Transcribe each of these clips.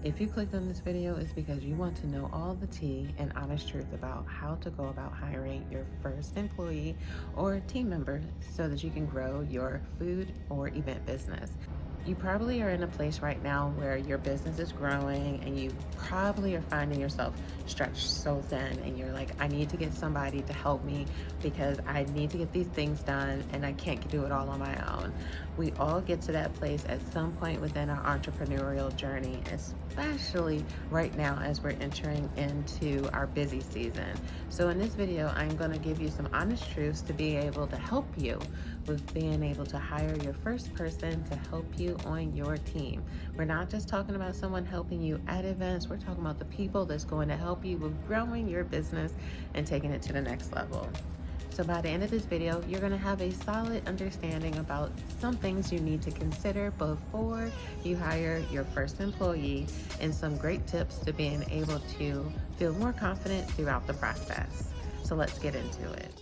If you clicked on this video, it's because you want to know all the tea and honest truth about how to go about hiring your first employee or team member so that you can grow your food or event business. You probably are in a place right now where your business is growing and you probably are finding yourself stretched so thin and you're like, I need to get somebody to help me because I need to get these things done and I can't do it all on my own. We all get to that place at some point within our entrepreneurial journey, especially right now as we're entering into our busy season. So in this video, I'm going to give you some honest truths to be able to help you with being able to hire your first person to help you on your team. We're not just talking about someone helping you at events, we're talking about the people that's going to help you with growing your business and taking it to the next level. So by the end of this video, you're going to have a solid understanding about some things you need to consider before you hire your first employee and some great tips to being able to feel more confident throughout the process. So let's get into it.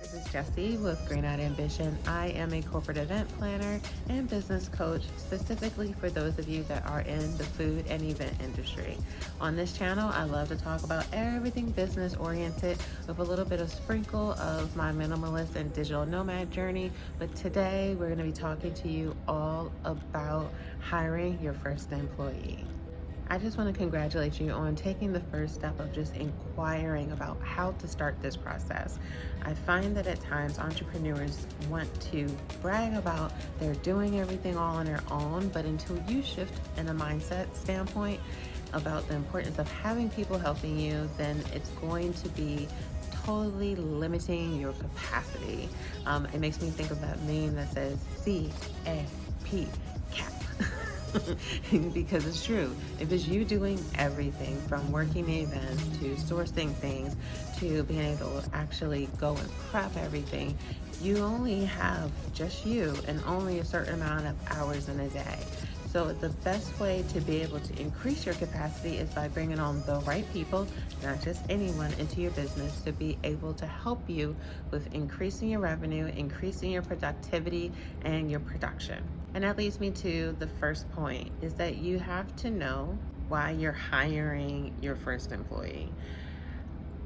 This is Jessie with Green Eyed Ambition. I am a corporate event planner and business coach specifically for those of you that are in the food and event industry. On this channel, I love to talk about everything business oriented with a little bit of sprinkle of my minimalist and digital nomad journey. But today we're going to be talking to you all about hiring your first employee. I just want to congratulate you on taking the first step of just inquiring about how to start this process. I find that at times entrepreneurs want to brag about they're doing everything all on their own, but until you shift in a mindset standpoint about the importance of having people helping you, then it's going to be totally limiting your capacity. It makes me think of that meme that says CAP, cap. Because it's true. If it's you doing everything from working the events to sourcing things to being able to actually go and prep everything, you only have just you and only a certain amount of hours in a day. So the best way to be able to increase your capacity is by bringing on the right people, not just anyone, into your business to be able to help you with increasing your revenue, increasing your productivity, and your production. And that leads me to the first point, is that you have to know why you're hiring your first employee.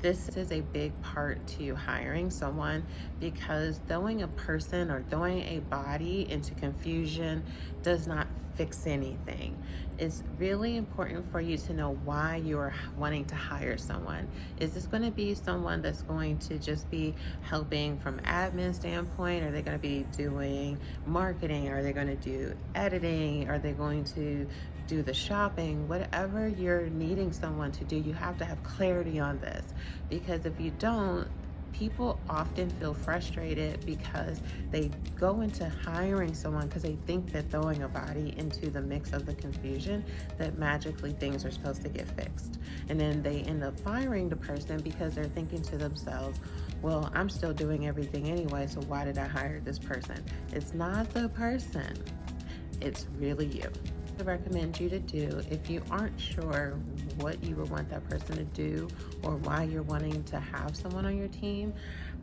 This is a big part to hiring someone because throwing a person or throwing a body into confusion does not fix anything. It's really important for you to know why you're wanting to hire someone. Is this going to be someone that's going to just be helping from admin standpoint? Are they going to be doing marketing? Are they going to do editing? Are they going to do the shopping? Whatever you're needing someone to do, you have to have clarity on this, because if you don't, people often feel frustrated because they go into hiring someone because they think that throwing a body into the mix of the confusion, that magically things are supposed to get fixed. And then they end up firing the person because they're thinking to themselves, well, I'm still doing everything anyway, so why did I hire this person? It's not the person, it's really you. I recommend you to do, if you aren't sure what you would want that person to do or why you're wanting to have someone on your team,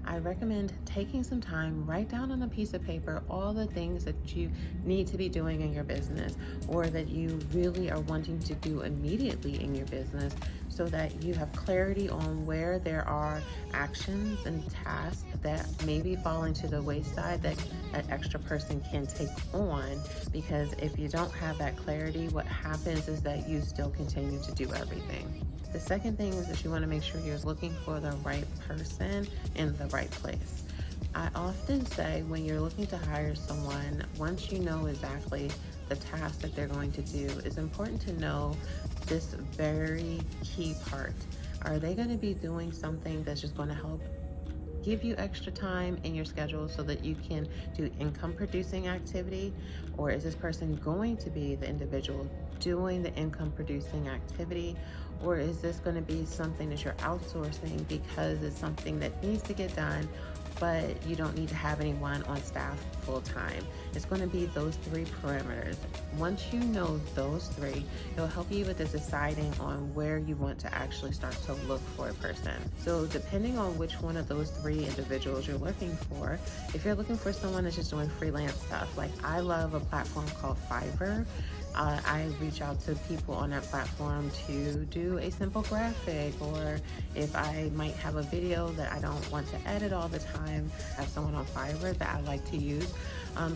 I recommend taking some time, write down on a piece of paper all the things that you need to be doing in your business or that you really are wanting to do immediately in your business, so that you have clarity on where there are actions and tasks that maybe fall into the wayside that an extra person can take on. Because if you don't have that clarity, what happens is that you still continue to do everything. The second thing is that you want to make sure you're looking for the right person in the right place. I often say when you're looking to hire someone, once you know exactly the task that they're going to do, it's important to know this very key part. Are they going to be doing something that's just going to help give you extra time in your schedule so that you can do income producing activity? Or is this person going to be the individual doing the income producing activity? Or is this going to be something that you're outsourcing because it's something that needs to get done, but you don't need to have anyone on staff full time. It's going to be those three parameters. Once you know those three, it'll help you with deciding on where you want to actually start to look for a person. So depending on which one of those three individuals you're looking for, if you're looking for someone that's just doing freelance stuff, like I love a platform called Fiverr. I reach out to people on that platform to do a simple graphic, or if I might have a video that I don't want to edit all the time, I have someone on Fiverr that I like to use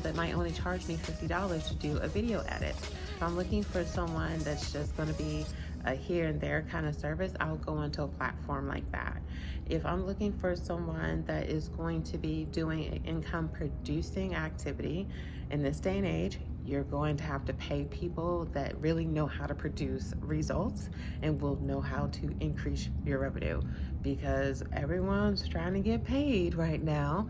that might only charge me $50 to do a video edit. If I'm looking for someone that's just going to be a here and there kind of service, I'll go into a platform like that. If I'm looking for someone that is going to be doing an income producing activity, in this day and age, you're going to have to pay people that really know how to produce results and will know how to increase your revenue, because everyone's trying to get paid right now.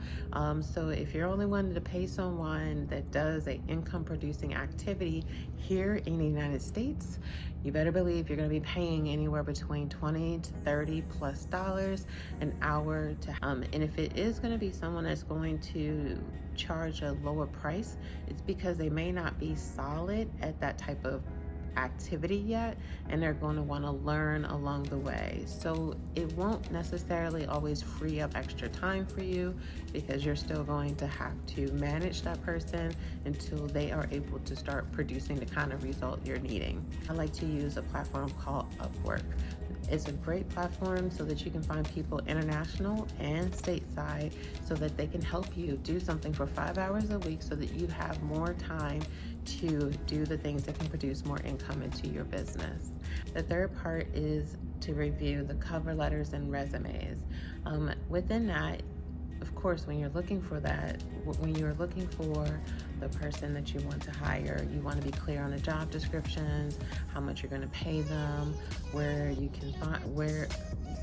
So if you're only wanting to pay someone that does an income producing activity here in the United States, you better believe you're going to be paying anywhere between $20 to $30+ an hour and if it is going to be someone that's going to charge a lower price, it's because they may not be solid at that type of activity yet, and they're going to want to learn along the way. So it won't necessarily always free up extra time for you, because you're still going to have to manage that person until they are able to start producing the kind of result you're needing. I like to use a platform called Upwork. It's a great platform so that you can find people international and stateside, so that they can help you do something for 5 hours a week so that you have more time to do the things that can produce more income into your business. The third part is to review the cover letters and resumes. Within that, of course, when you're looking for the person that you want to hire, you want to be clear on the job descriptions, how much you're going to pay them, where you can find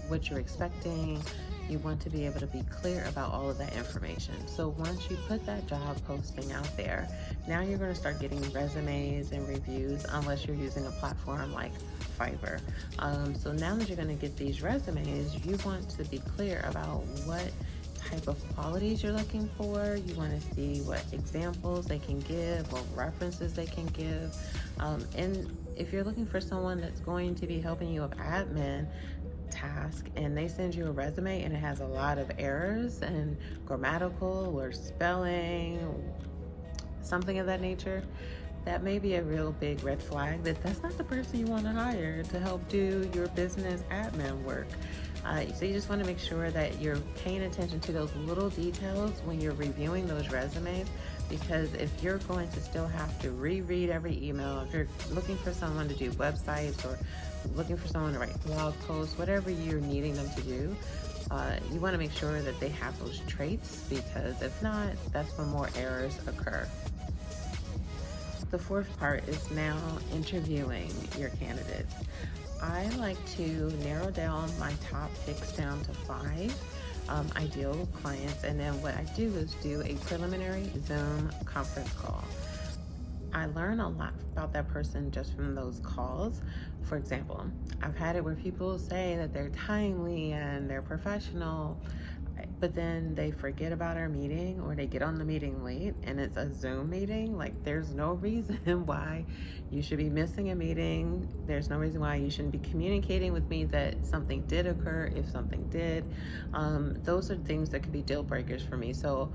what you're expecting. You want to be able to be clear about all of that information. So once you put that job posting out there, now you're going to start getting resumes and reviews, unless you're using a platform like Fiverr. So now that you're going to get these resumes, you want to be clear about what type of qualities you're looking for. You want to see what examples they can give, what references they can give. And if you're looking for someone that's going to be helping you with admin task, and they send you a resume and it has a lot of errors and grammatical or spelling, something of that nature, that may be a real big red flag that's not the person you want to hire to help do your business admin work. So you just want to make sure that you're paying attention to those little details when you're reviewing those resumes, because if you're going to still have to reread every email, if you're looking for someone to do websites or looking for someone to write blog posts, whatever you're needing them to do, you want to make sure that they have those traits, because if not, that's when more errors occur. The fourth part is now interviewing your candidates. I like to narrow down my top picks down to 5 ideal clients, and then what I do is do a preliminary Zoom conference call. I learn a lot about that person just from those calls. For example, I've had it where people say that they're timely and they're professional, but then they forget about our meeting, or they get on the meeting late and it's a Zoom meeting. Like, there's no reason why you should be missing a meeting. There's no reason why you shouldn't be communicating with me that something did occur, if something did. Those are things that could be deal breakers for me. So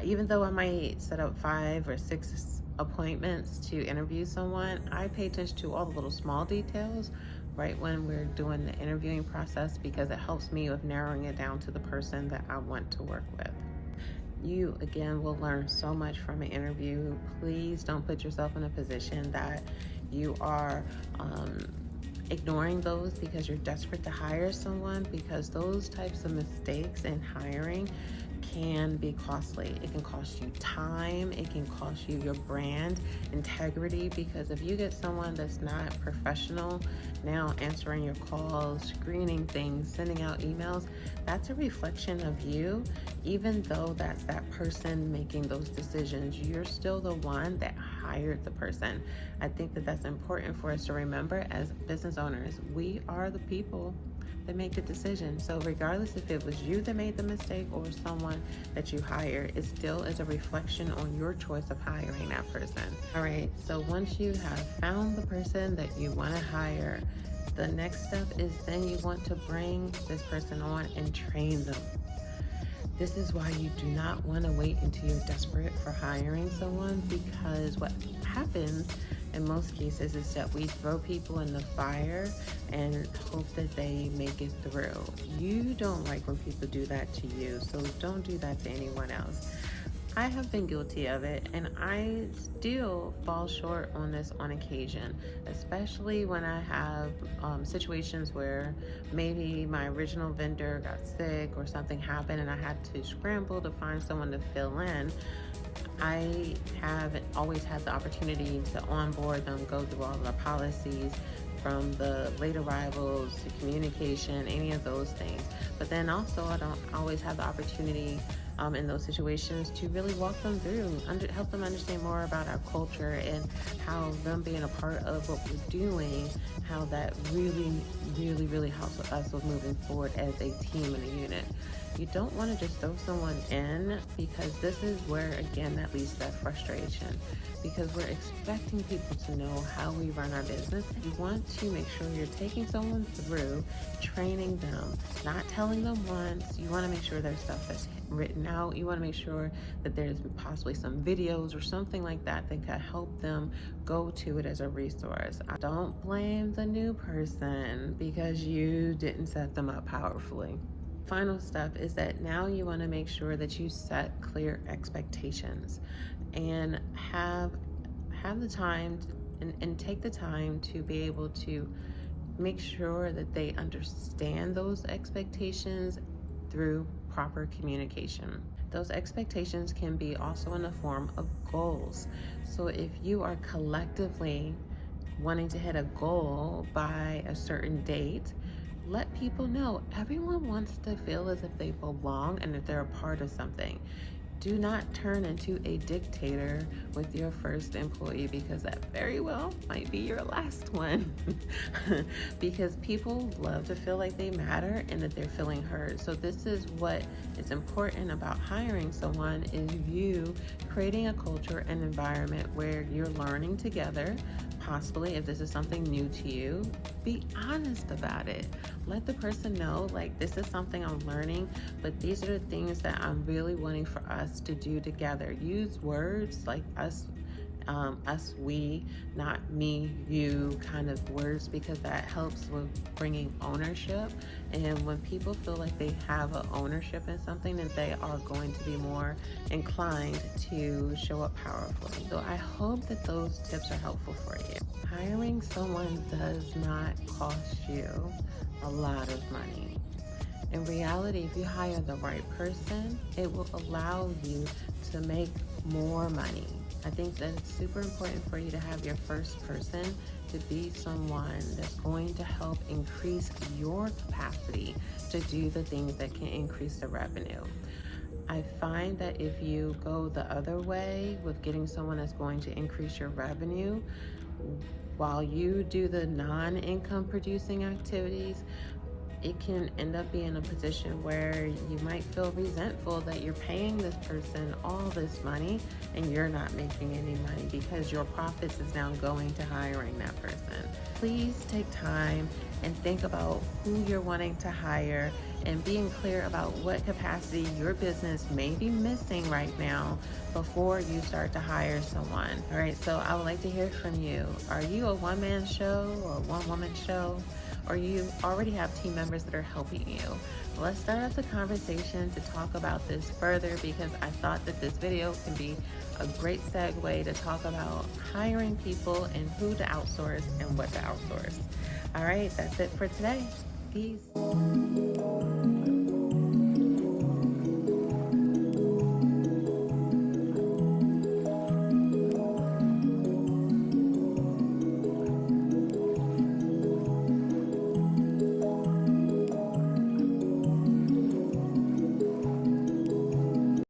even though I might set up 5 or 6 appointments to interview someone, I pay attention to all the little small details right when we're doing the interviewing process, because it helps me with narrowing it down to the person that I want to work with. You, again, will learn so much from an interview. Please don't put yourself in a position that you are ignoring those because you're desperate to hire someone, because those types of mistakes in hiring can be costly. It can cost you time, it can cost you your brand integrity, because if you get someone that's not professional now answering your calls, screening things, sending out emails, that's a reflection of you. Even though that's that person making those decisions, you're still the one that hired the person. I think that that's important for us to remember as business owners. We are the people that make the decision. So regardless if it was you that made the mistake or someone that you hired, it still is a reflection on your choice of hiring that person. All right, so once you have found the person that you want to hire, the next step is then you want to bring this person on and train them. This is why you do not want to wait until you're desperate for hiring someone, because what happens in most cases is that we throw people in the fire and hope that they make it through. You don't like when people do that to you, so don't do that to anyone else. I have been guilty of it, and I still fall short on this on occasion, especially when I have situations where maybe my original vendor got sick or something happened and I had to scramble to find someone to fill in. I haven't always had the opportunity to onboard them, go through all the policies, from the late arrivals to communication, any of those things. But then also I don't always have the opportunity in those situations to really walk them through, help them understand more about our culture and how them being a part of what we're doing, how that really helps us with moving forward as a team and a unit. You don't want to just throw someone in, because this is where, again, that leads to that frustration, because we're expecting people to know how we run our business. You want to make sure you're taking someone through, training them, not telling them once. You want to make sure there's stuff that's written out. You want to make sure that there's possibly some videos or something like that that could help them go to it as a resource. I don't blame the new person because you didn't set them up powerfully. Final step is that now you want to make sure that you set clear expectations and have the time and take the time to be able to make sure that they understand those expectations through proper communication. Those expectations can be also in the form of goals. So if you are collectively wanting to hit a goal by a certain date, let people know. Everyone wants to feel as if they belong and that they're a part of something. Do not turn into a dictator with your first employee, because that very well might be your last one. Because people love to feel like they matter and that they're feeling heard. So this is what is important about hiring someone, is you creating a culture and environment where you're learning together. Possibly, if this is something new to you, be honest about it. Let the person know, like, this is something I'm learning, but these are the things that I'm really wanting for us to do together. Use words like us, we, not me, you kind of words, because that helps with bringing ownership. And when people feel like they have an ownership in something, then they are going to be more inclined to show up powerfully. So I hope that those tips are helpful for you. Hiring someone does not cost you a lot of money. In reality, if you hire the right person, it will allow you to make more money. I think that it's super important for you to have your first person to be someone that's going to help increase your capacity to do the things that can increase the revenue. I find that if you go the other way with getting someone that's going to increase your revenue, while you do the non-income producing activities, it can end up being a position where you might feel resentful that you're paying this person all this money and you're not making any money, because your profits is now going to hiring that person. Please take time and think about who you're wanting to hire and being clear about what capacity your business may be missing right now before you start to hire someone. All right, so I would like to hear from you. Are you a one-man show or one-woman show? Or you already have team members that are helping you? Let's start up the conversation to talk about this further, because I thought that this video can be a great segue to talk about hiring people and who to outsource and what to outsource. All right, that's it for today. Peace.